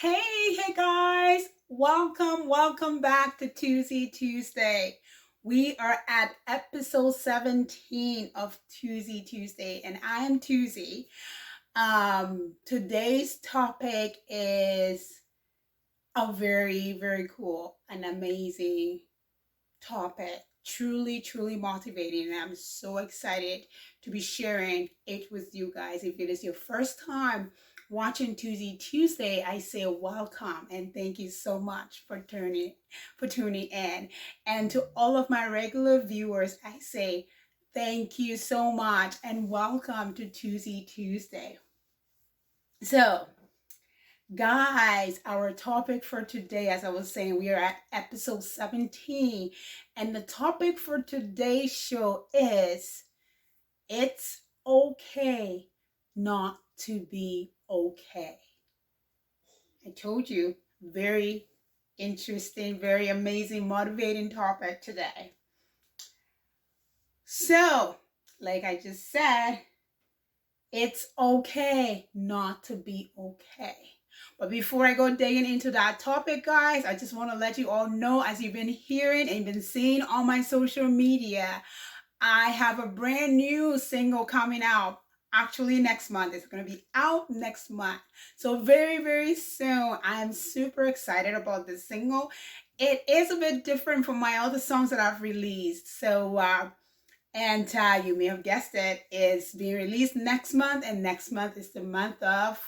Hey guys, welcome back to Tuzee Tuesday. We are at episode 17 of Tuzee Tuesday, and I am Tuzee. Today's topic is a very cool and amazing topic. Truly motivating, and I'm so excited to be sharing it with you guys. If it is your first time watching Tuzee Tuesday, I say welcome and thank you so much for tuning in. And to all of my regular viewers, I say thank you so much and welcome to Tuzee Tuesday. So, guys, our topic for today, as I was saying, we are at episode 17, and the topic for today's show is it's okay not to be okay. I told you, very interesting, very amazing, motivating topic today. So, like I just said, it's okay not to be okay. But before I go digging into that topic, guys, I just want to let you all know, as you've been hearing and been seeing on my social media, I have a brand new single coming out. Actually, next month. It's going to be out next month. So very soon. I am super excited about this single. It is a bit different from my other songs that I've released. So, you may have guessed it, is being released next month. And next month is the month of...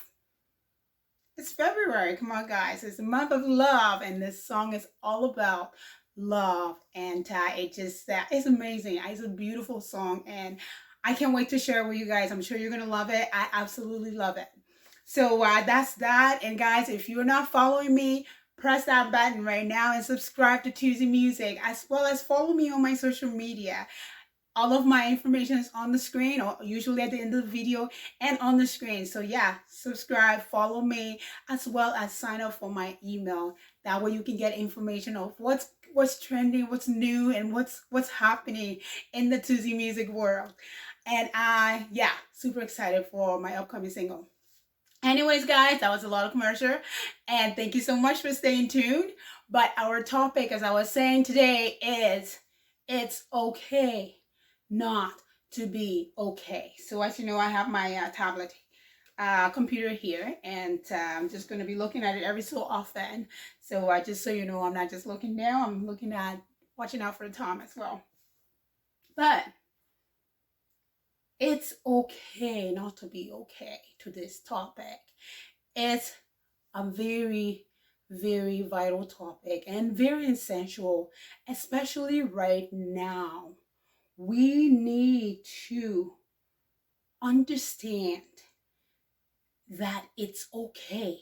It's February. Come on, guys. It's the month of love. And this song is all about love. And it's amazing. It's a beautiful song. And I can't wait to share it with you guys. I'm sure you're going to love it. I absolutely love it. So that's that. And guys, if you're not following me, press that button right now and subscribe to Tuzeemusic, as well as follow me on my social media. All of my information is on the screen, or usually at the end of the video and on the screen. So yeah, subscribe, follow me, as well as sign up for my email. That way you can get information of what's trending, what's new, and what's happening in the Tuzeemusic world. And super excited for my upcoming single. Anyways, guys, that was a lot of commercial, and thank you so much for staying tuned. But our topic, as I was saying today, is it's okay not to be okay. So as you know, I have my tablet computer here, and I'm just going to be looking at it every so often. So just so you know, I'm not just looking down, I'm watching out for the time as well. But it's okay not to be okay to this topic. It's a very vital topic and very essential, especially right now. We need to understand that it's okay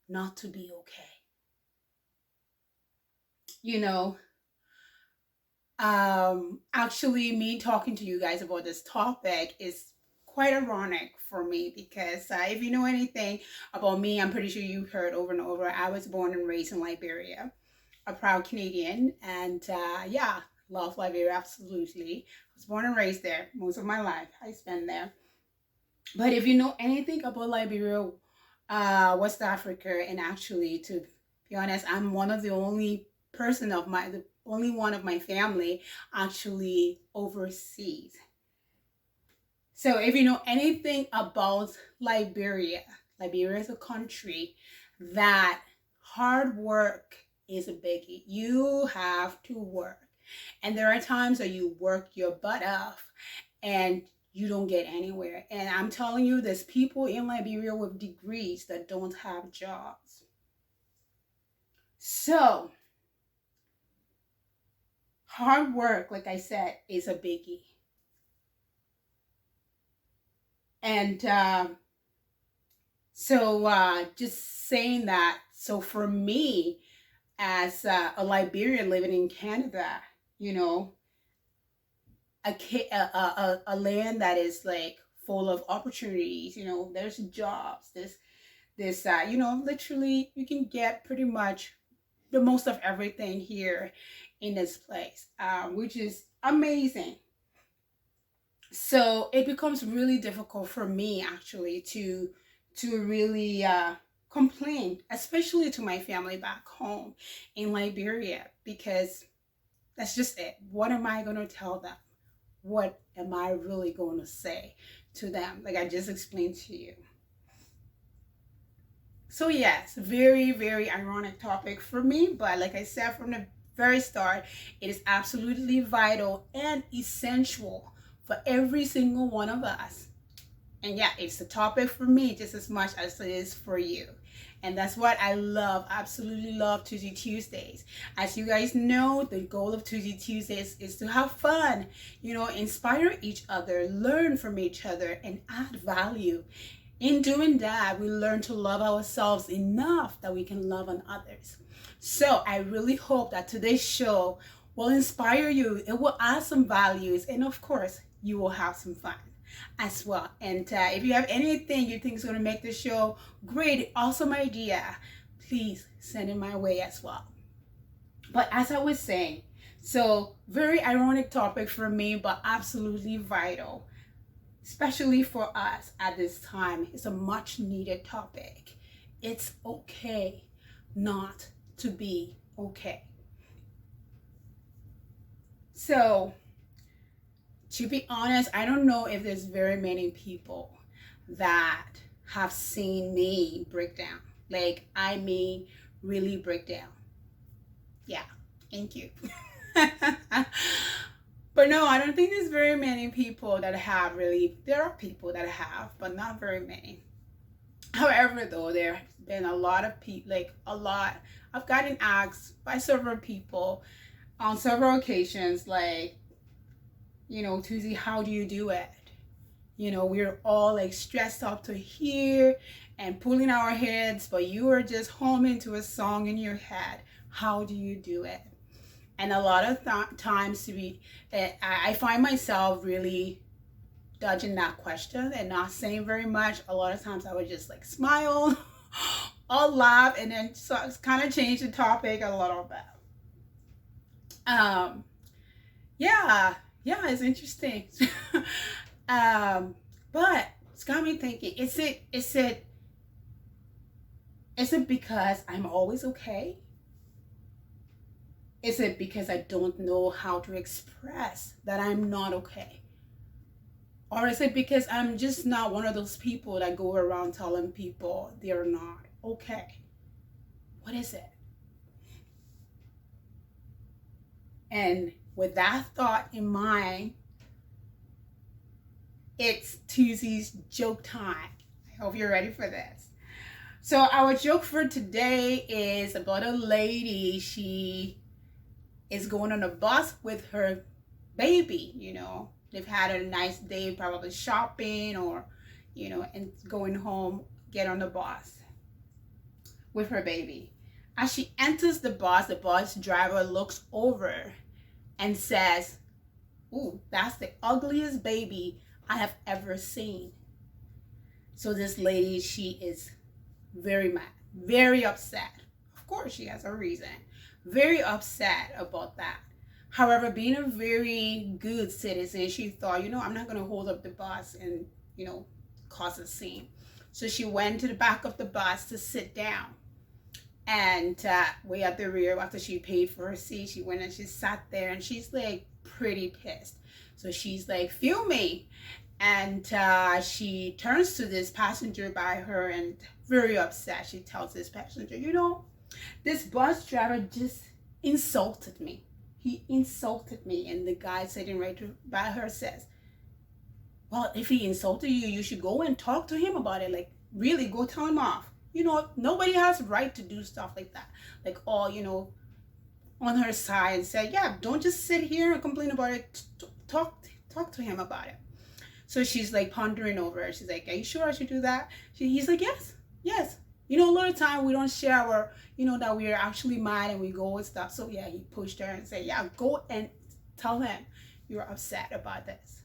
not to be okay. You know, actually, me talking to you guys about this topic is quite ironic for me, because if you know anything about me, I'm pretty sure you've heard over and over, I was born and raised in Liberia, a proud Canadian, and love Liberia, absolutely. I was born and raised there. Most of my life I spent there. But if you know anything about Liberia, West Africa, and actually, to be honest, I'm one of the only only one of my family actually overseas. So if you know anything about Liberia is a country that hard work is a biggie. You have to work. And there are times that you work your butt off and you don't get anywhere. And I'm telling you, there's people in Liberia with degrees that don't have jobs. So, hard work, like I said, is a biggie. And just saying that, so for me, as a Liberian living in Canada, you know, a land that is like full of opportunities, you know, there's jobs, this you know, literally you can get pretty much the most of everything here in this place, which is amazing. So it becomes really difficult for me actually to really complain, especially to my family back home in Liberia, because that's just it. What am I going to tell them? What am I really going to say to them? Like I just explained to you. So yes, very, very ironic topic for me. But like I said from the very start, it is absolutely vital and essential for every single one of us. And yeah, it's a topic for me just as much as it is for you. And that's what I love, absolutely love Tuzee Tuesdays. As you guys know, the goal of Tuzee Tuesdays is to have fun, inspire each other, learn from each other, and add value. In doing that, we learn to love ourselves enough that we can love on others. So I really hope that today's show will inspire you. It will add some values. And of course, you will have some fun as well. And if you have anything you think is going to make the show great, awesome idea, please send it my way as well. But as I was saying, so very ironic topic for me, but absolutely vital, especially for us at this time. It's a much needed topic. It's okay not to be okay. So to be honest, I don't know if there's very many people that have seen me break down. Like, I mean, really break down. Yeah, thank you. But no, I don't think there's very many people that have really. There are people that have, but not very many. However, though, there have been a lot of people, I've gotten asked by several people on several occasions, like, Tuzee, how do you do it? We're all like stressed up to here and pulling our heads, but you are just humming to a song in your head. How do you do it? And a lot of times I find myself really dodging that question and not saying very much. A lot of times I would just like smile or laugh and then kind of change the topic a little bit. Yeah, it's interesting. But it's got me thinking, is it because I'm always okay? Is it because I don't know how to express that I'm not okay? Or is it because I'm just not one of those people that go around telling people they're not okay? What is it? And with that thought in mind, it's Tuzee's joke time. I hope you're ready for this. So our joke for today is about a lady. She is going on a bus with her baby. They've had a nice day, probably shopping or, and going home, get on the bus with her baby. As she enters the bus driver looks over and says, "Ooh, that's the ugliest baby I have ever seen." So this lady, she is very mad, very upset. Of course, she has a reason. Very upset about that. However, being a very good citizen, she thought, I'm not going to hold up the bus and, cause a scene. So she went to the back of the bus to sit down. And way at the rear, after she paid for her seat, she went and she sat there and she's like pretty pissed. So she's like fuming. And she turns to this passenger by her and very upset. She tells this passenger, this bus driver just insulted me. He insulted me. And the guy sitting right by her says, "Well, if he insulted you, you should go and talk to him about it. Like, really, go tell him off. Nobody has a right to do stuff like that." Like, all, on her side and said, "Yeah, don't just sit here and complain about it. Talk to him about it." So she's like pondering over it. She's like, "Are you sure I should do that?" He's like, yes. A lot of time we don't share our, that we are actually mad and we go and stuff. So yeah, he pushed her and said, "Yeah, go and tell him you're upset about this."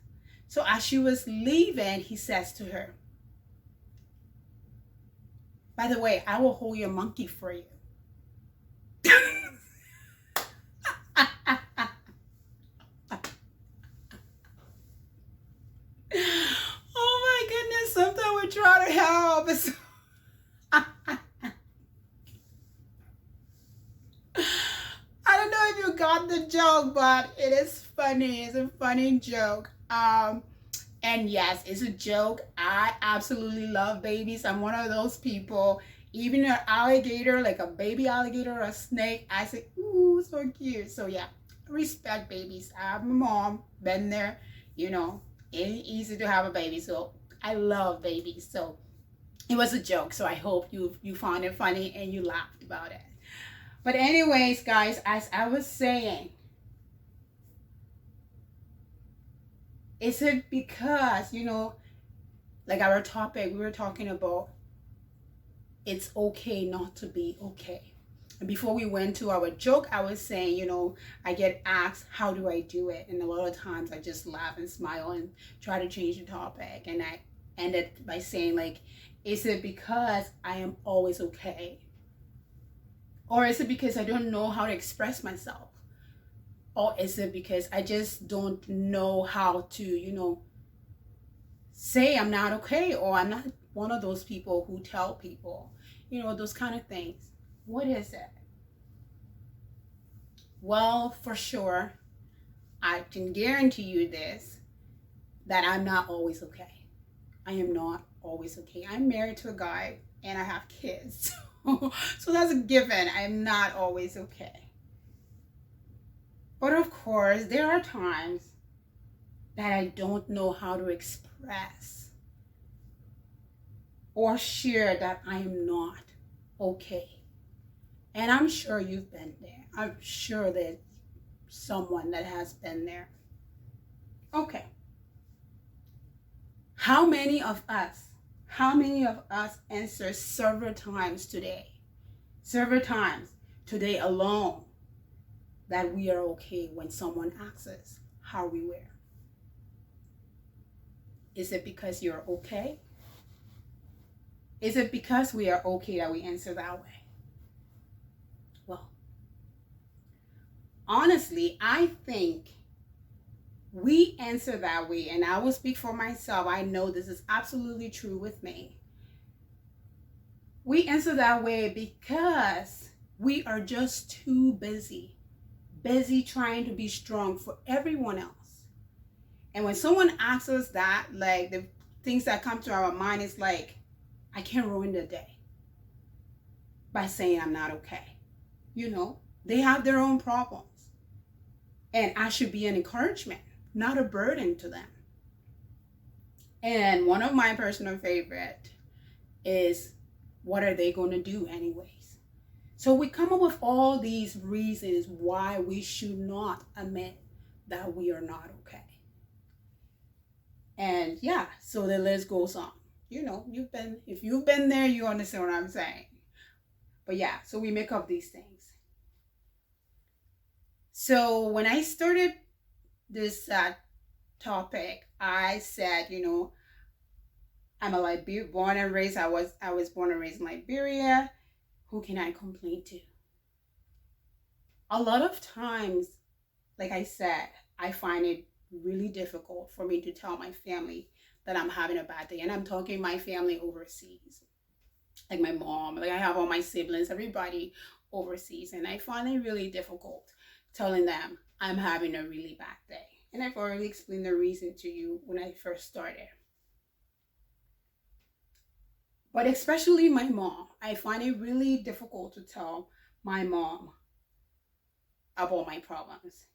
So as she was leaving, he says to her, "By the way, I will hold your monkey for you." Oh my goodness, sometimes we try to help. not the joke, but it is funny. It's a funny joke. And yes, it's a joke. I absolutely love babies. I'm one of those people. Even an alligator, like a baby alligator or a snake, I say, ooh, so cute. So yeah, respect babies. I'm a mom, been there, you know, it ain't easy to have a baby. So I love babies. So it was a joke. So I hope you found it funny and you laughed about it. But anyways, guys, as I was saying, is it because, you know, like our topic, we were talking about it's okay not to be okay. And before we went to our joke, I was saying, you know, I get asked, how do I do it? And a lot of times I just laugh and smile and try to change the topic. And I ended by saying, like, is it because I am always okay? Or is it because I don't know how to express myself? Or is it because I just don't know how to, you know, say I'm not okay, or I'm not one of those people who tell people, you know, those kind of things? What is it? Well, for sure, I can guarantee you this, that I'm not always okay. I am not always okay. I'm married to a guy and I have kids. So that's a given. I'm not always okay. But of course, there are times that I don't know how to express or share that I am not okay. And I'm sure you've been there. I'm sure there's someone that has been there. Okay. How many of us answer several times today alone, that we are okay when someone asks us how we were? Is it because you're okay? Is it because we are okay that we answer that way? Well, honestly, I think we answer that way, and I will speak for myself. I know this is absolutely true with me. We answer that way because we are just too busy trying to be strong for everyone else. And when someone asks us that, like, the things that come to our mind is like, I can't ruin the day by saying I'm not okay. You know, they have their own problems, and I should be an encouragement, not a burden to them. And one of my personal favorite is, what are they going to do anyways? So we come up with all these reasons why we should not admit that we are not okay. And yeah, so the list goes on. You know, if you've been there, you understand what I'm saying. But yeah, so we make up these things. So when I started this topic, I said, you know, I'm a born and raised. I was born and raised in Liberia. Who can I complain to? A lot of times, like I said, I find it really difficult for me to tell my family that I'm having a bad day. And I'm talking my family overseas, like my mom, like I have all my siblings, everybody overseas. And I find it really difficult telling them I'm having a really bad day. And I've already explained the reason to you when I first started. But especially my mom, I find it really difficult to tell my mom about my problems.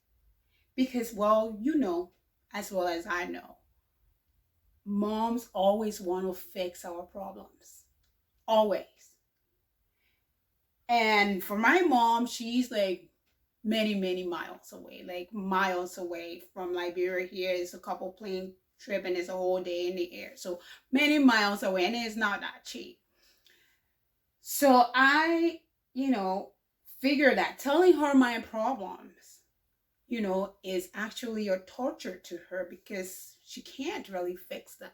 Because, well, you know, as well as I know, moms always want to fix our problems. Always. And for my mom, she's like many, many miles away. Like miles away from Liberia. Here is a couple plane trip and it's a whole day in the air. So many miles away, and it's not that cheap. So I, you know, figure that telling her my problems, you know, is actually a torture to her because she can't really fix them.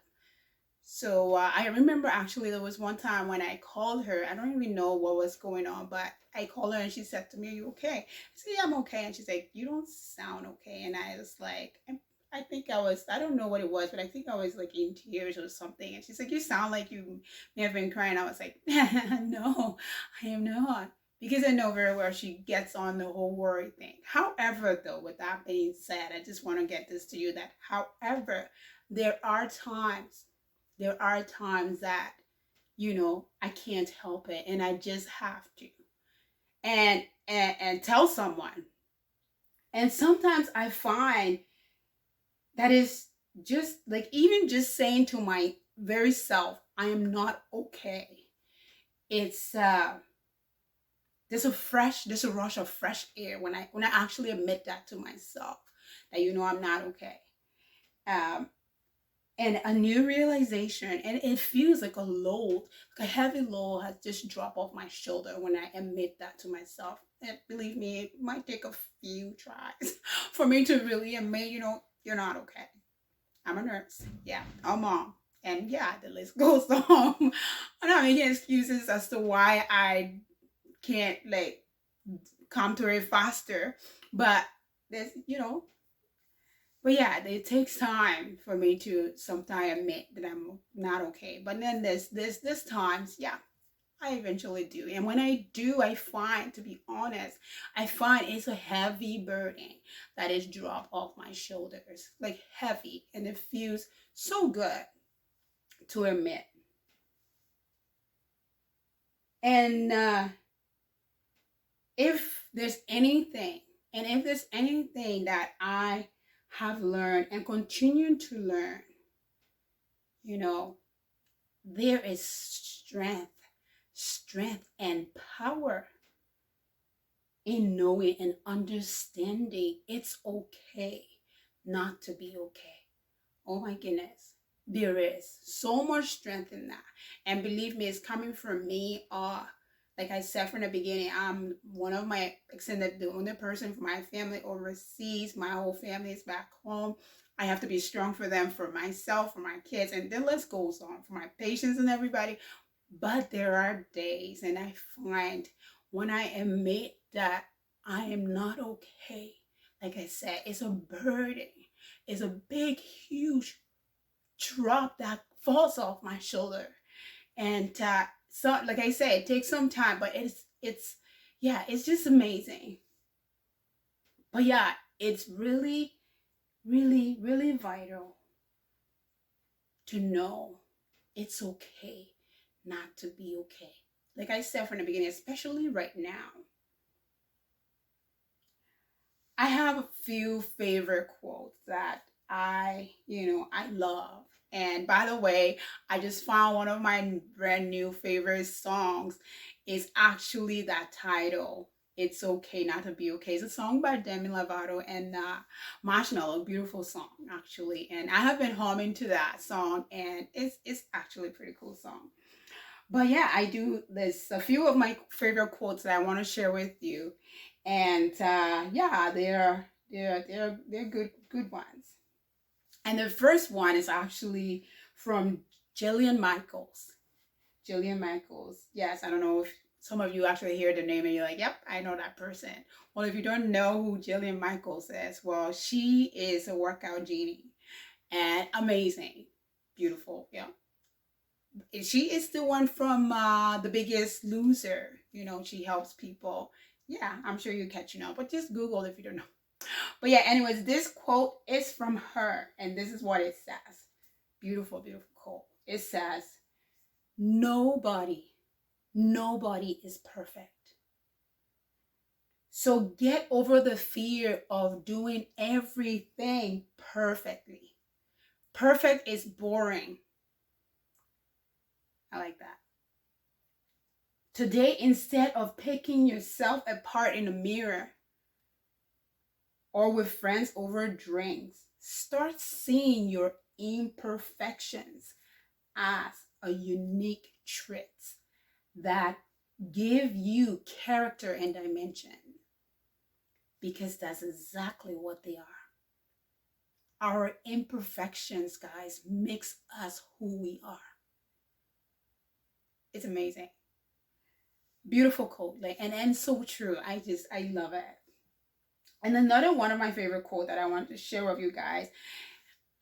So I remember actually there was one time when I called her. I don't even know what was going on, but I called her and she said to me, "Are you okay?" I said, "Yeah, I'm okay." And she's like, "You don't sound okay." And I was like, I think I don't know what it was, but I think I was like in tears or something. And she's like, "You sound like you may have been crying." I was like, "No, I am not." because I know very well she gets on the whole worry thing. However, though, with that being said, I just want to get this to you that, however, there are times, that, I can't help it and I just have to. And tell someone. And sometimes I find that is just like, even just saying to my very self, I am not okay. It's there's a rush of fresh air when I actually admit that to myself, that I'm not okay. And a new realization, and it feels like a load, like a heavy load has just dropped off my shoulder when I admit that to myself. And believe me, it might take a few tries for me to really admit, you're not okay. I'm a nurse. Yeah, I'm a mom. And yeah, the list goes on. I'm not making excuses as to why I can't like come to it faster. But there's, but yeah, it takes time for me to sometimes admit that I'm not okay. But then there's times, yeah, I eventually do. And when I do, I find, to be honest, I find it's a heavy burden that is dropped off my shoulders, like heavy. And it feels so good to admit. And if there's anything that I have learned and continue to learn, there is strength and power in knowing and understanding it's okay not to be okay. Oh my goodness. There is so much strength in that. And believe me, it's coming from me. Like I said from the beginning, I'm one of my extended, the only person from my family overseas. My whole family is back home. I have to be strong for them, for myself, for my kids, and the list goes on, for my patients and everybody. But there are days, and I find when I admit that I am not okay, like I said, it's a burden. It's a big, huge drop that falls off my shoulder. And so, like I said, it takes some time, but it's just amazing. But yeah, it's really, really, really vital to know it's okay not to be okay. Like I said from the beginning, especially right now, I have a few favorite quotes that I love. And by the way, I just found one of my brand new favorite songs is actually that title, It's Okay Not to Be Okay. It's a song by Demi Lovato and Marshmello. Beautiful song, actually. And I have been humming to that song, and it's actually a pretty cool song. But yeah, there's a few of my favorite quotes that I want to share with you. And yeah, they're good ones. And the first one is actually from Jillian Michaels. Jillian Michaels. Yes, I don't know if some of you actually hear the name and you're like, yep, I know that person. Well, if you don't know who Jillian Michaels is, well, she is a workout genie and amazing. Beautiful, yeah. She is the one from The Biggest Loser. She helps people. Yeah, I'm sure you're catching up, but just Google if you don't know. But yeah, anyways, this quote is from her, and this is what it says. Beautiful, beautiful quote. It says, nobody is perfect. So get over the fear of doing everything perfectly. Perfect is boring. I like that. Today, instead of picking yourself apart in the mirror or with friends over drinks, start seeing your imperfections as a unique traits that give you character and dimension, because that's exactly what they are. Our imperfections, guys, makes us who we are. It's amazing. Beautiful quote, and so true. I love it. And another one of my favorite quote that I want to share with you guys,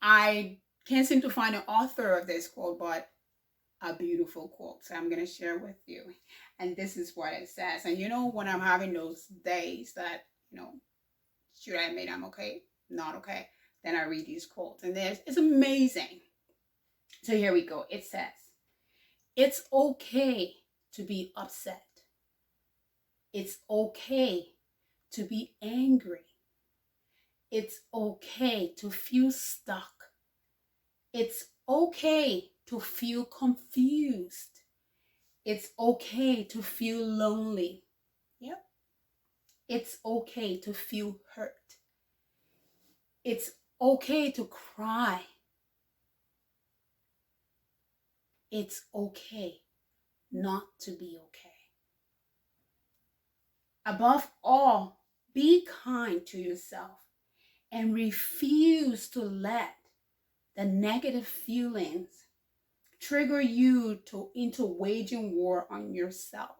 I can't seem to find an author of this quote, but a beautiful quote. So I'm going to share with you. And this is what it says. And when I'm having those days that, should I admit I'm okay? Not okay. Then I read these quotes. And it's amazing. So here we go. It says, it's okay to be upset. It's okay to be angry. It's okay to feel stuck. It's okay to feel confused. It's okay to feel lonely. Yep. It's okay to feel hurt. It's okay to cry. It's okay not to be okay. Above all, be kind to yourself and refuse to let the negative feelings trigger you into waging war on yourself.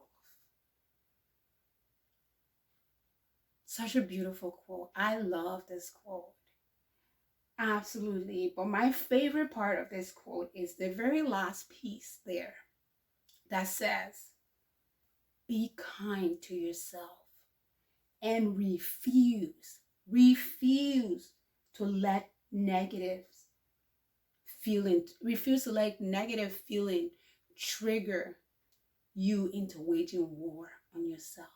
Such a beautiful quote. I love this quote. Absolutely. But my favorite part of this quote is the very last piece there that says, be kind to yourself and refuse to let negative feeling trigger you into waging war on yourself.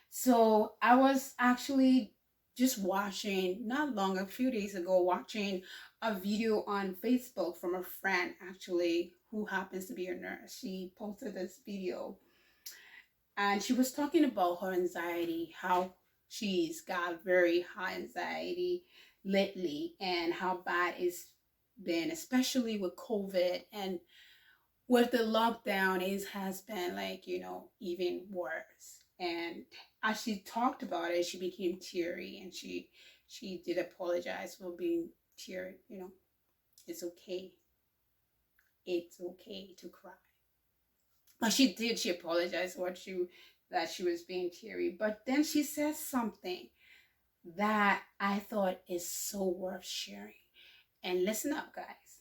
So I was actually just watching, a few days ago, watching a video on Facebook from a friend actually who happens to be a nurse. She posted this video and she was talking about her anxiety, how she's got very high anxiety lately and how bad it's been, especially with COVID and with the lockdown. It has been even worse. And as she talked about it, she became teary and she did apologize for being teary. It's okay. It's okay to cry. But she apologized that she was being teary. But then she says something that I thought is so worth sharing. And listen up, guys.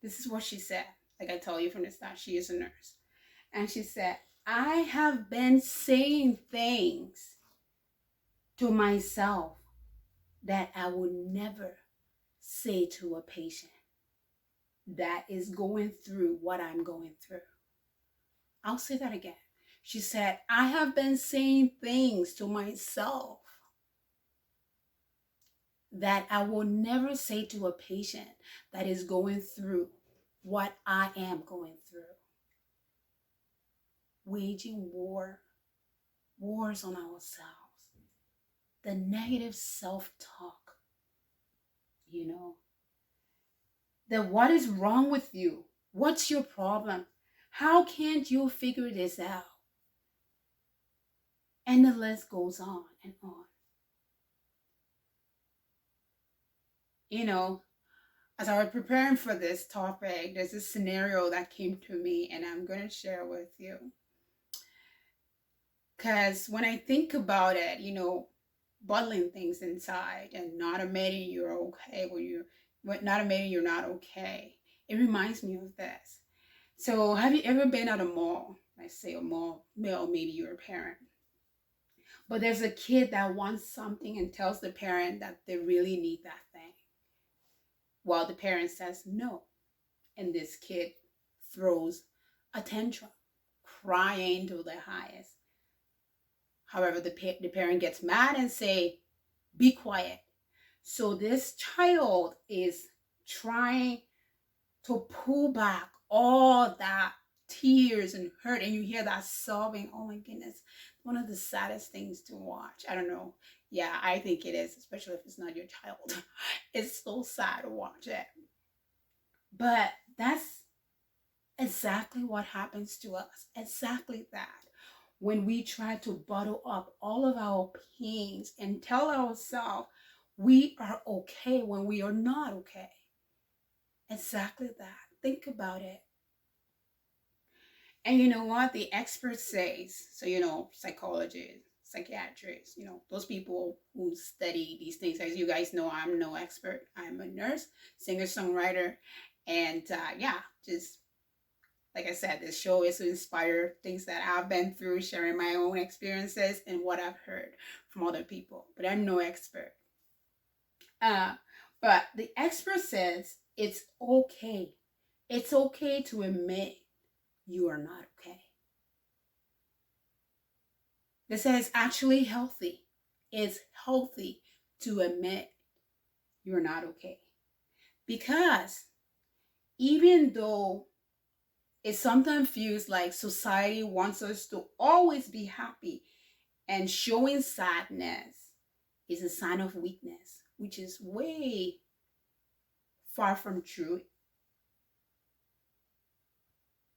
This is what she said. Like I told you from the start, she is a nurse. And she said, I have been saying things to myself that I would never say to a patient that is going through what I'm going through. I'll say that again. She said, I have been saying things to myself that I will never say to a patient that is going through what I am going through. Waging wars on ourselves. The negative self-talk, that what is wrong with you? What's your problem? How can't you figure this out? And the list goes on and on. As I was preparing for this topic, there's a scenario that came to me and I'm going to share with you. Because when I think about it, bottling things inside and not admitting you're okay not admitting you're not okay, it reminds me of this. So have you ever been at a mall? Let's say a mall, maybe you're a parent. But there's a kid that wants something and tells the parent that they really need that thing, while the parent says no. And this kid throws a tantrum, crying to the highest. However, the parent gets mad and say, be quiet. So this child is trying to pull back all that tears and hurt, and you hear that sobbing. Oh my goodness, one of the saddest things to watch. I don't know. Yeah, I think it is, especially if it's not your child. It's so sad to watch it. But that's exactly what happens to us. Exactly that. When we try to bottle up all of our pains and tell ourselves we are okay when we are not okay. Exactly that. Think about it. And you know what? The expert says, so psychologists, psychiatrists, those people who study these things. As you guys know, I'm no expert. I'm a nurse, singer-songwriter, And yeah, just like I said, this show is to inspire things that I've been through, sharing my own experiences and what I've heard from other people. But I'm no expert. But the expert says it's okay. It's okay to admit you are not okay. They said it's actually healthy. It's healthy to admit you're not okay. Because even though it sometimes feels like society wants us to always be happy, and showing sadness is a sign of weakness, which is way far from true.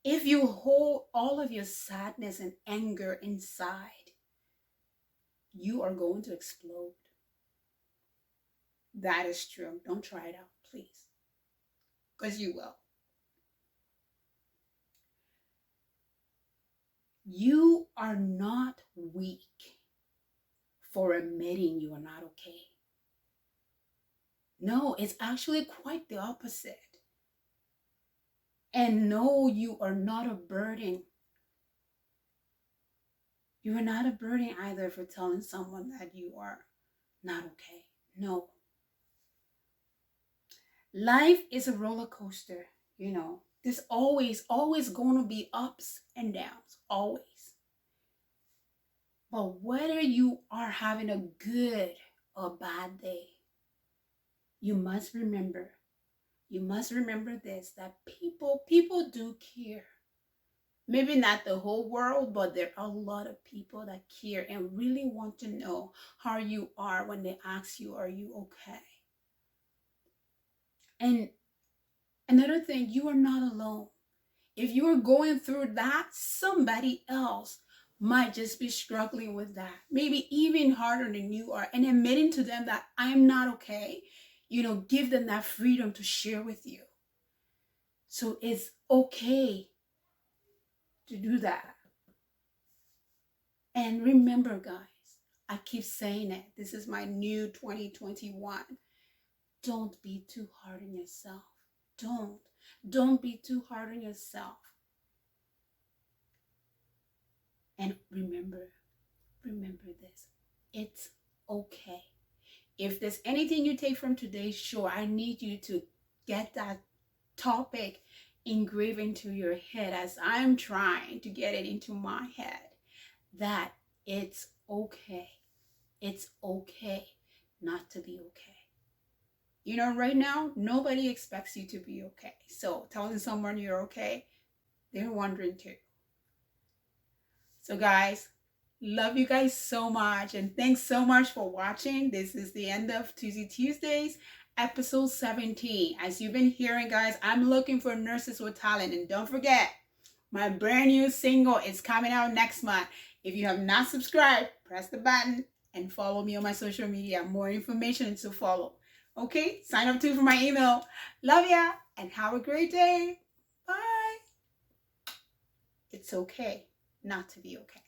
If you hold all of your sadness and anger inside, you are going to explode. That is true. Don't try it out, please. Because you will. You are not weak for admitting you are not okay. No, it's actually quite the opposite. And no, you are not a burden. You are not a burden either for telling someone that you are not okay. No. Life is a roller coaster, you know. There's always going to be ups and downs, always. But whether you are having a good or bad day, you must remember this, that people do care. Maybe not the whole world, but there are a lot of people that care and really want to know how you are when they ask you, are you okay? And another thing, you are not alone. If you are going through that, somebody else might just be struggling with that, maybe even harder than you are. And admitting to them that I'm not okay, you know, give them that freedom to share with you. So it's okay to do that. And remember, guys, I keep saying it. This is my new 2021. Don't be too hard on yourself. Don't be too hard on yourself. And remember this. It's okay. If there's anything you take from today's show, I need you to get that topic engraved into your head as I'm trying to get it into my head, that it's okay. It's okay not to be okay. You know, right now, nobody expects you to be okay. So telling someone you're okay, they're wondering too. So guys, love you guys so much. And thanks so much for watching. This is the end of Tuzee Tuesdays, episode 17. As you've been hearing, guys, I'm looking for nurses with talent. And don't forget, my brand new single is coming out next month. If you have not subscribed, press the button and follow me on my social media. More information to follow. Okay, sign up too for my email. Love ya and have a great day. Bye. It's okay not to be okay.